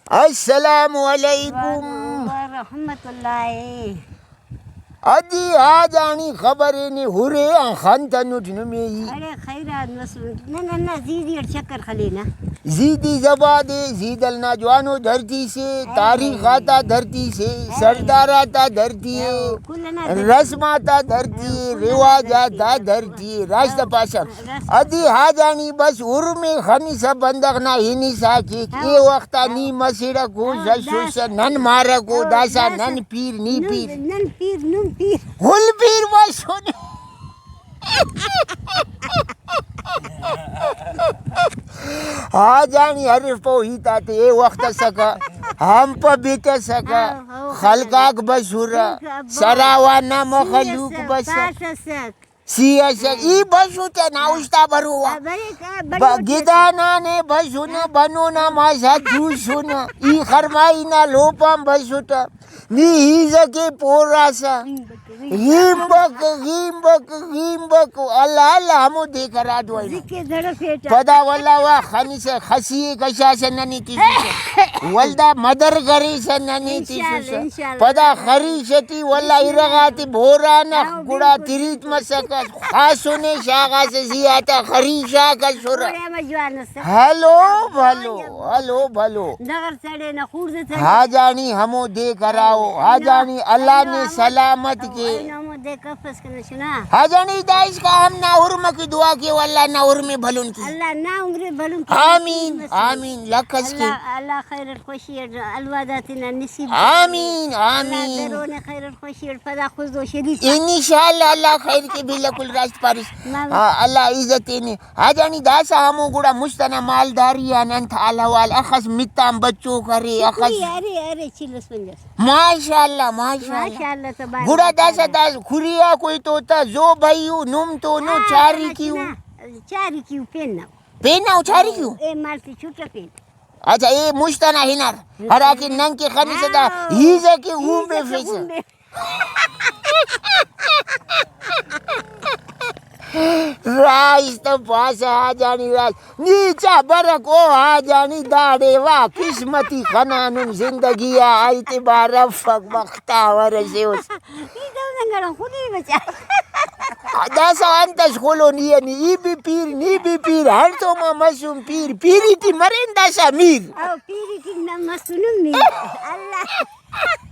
السلام علیکم ورحمۃ اللہ. ادی آجانی خبریں نے ہورے خان تنوٹ نمی ارے خیرات مسلم نہ زیدی اور چکر خلینا زیدی زباد زید الناجوانو دھرتی سے تاریخ آتا دھرتی سے سردار آتا دھرتی ہے رسم آتا دھرتی ہے رواج آتا دھرتی ہے راستہ پاشا ادی آجانی بس ار میں خنی سا بندق نہ ہینی ساکی یہ وقتا نی مسیڑا کو سسوسا نن مارا کو داسا نن پیر نی پیر نن پیر نم پیر ہل پیر بس ہونے آجانی حرف پو ہیتا تے اے وقت سکا ہم پا بیتا سکا خلقاک بسورا سراوانا مخلوق بسا سیاسک ای بسو تے ناوشتا بروا گدانا نے بسونا بنونا ماسا دوسونا ای خرمائینا لوپام بسوتا نی ہیزا کے پوراسا غیمبک غیمبک غیمبک اللہ اللہ ہمو دیکھ رہا دوائی پدا واللہ وا خانی سے خسی کشا سے ننی تیسو والدہ مدر گری سے ننی تیسو پدا خری شتی واللہ ارغاتی بھورانا گڑا تیریت مسکا خاسونے شاگا سے زیادہ خری شاگا شورا ہلو بھلو ہلو بھلو ہاں جانی ہمو دیکھ رہا ہو ہاں جانی اللہ نے سلامت کے ہاں جانی دائش کا ہم نا حرم کی دعا کی واللہ نا حرم بھلون کی اللہ نا عمر بھلون کی آمین آمین لکھس کی اللہ خیر خوشی الواداتنا نصیب آمین آمین درون خیر خوشی فدا خود و شریف انشاءاللہ اللہ خیر کے بھی لکل راست پارس اللہ عزت نے ہاں جانی داسا ہمو گوڑا مشتنا مالداری انت الحوال اخس متام بچوں کرے اخس ارے ارے چلس پنجس ماشاءاللہ ماشاءاللہ گوڑا داسا داس کھریا کوئی توتا زو بھائیو نم تو نو چاری کیوں چاری کیوں پیننا پیننا چاری کیوں اے مالتی چھوٹا پین اچھا اے مشتنا ہنر ہراکی ننگ کے خانی صدا ہیزا کے ہوں بے فیسا راست پاسا آجانی راست نیچا برک او آجانی داڑے وا قسمتی خنانم زندگی آئیتی بارا فق بختا ورسے اس داسا انتش خلو نی ای بی پیر ہر تو ما مسوم پیری تی مرین داسا میر پیری تی مسونم میر اللہ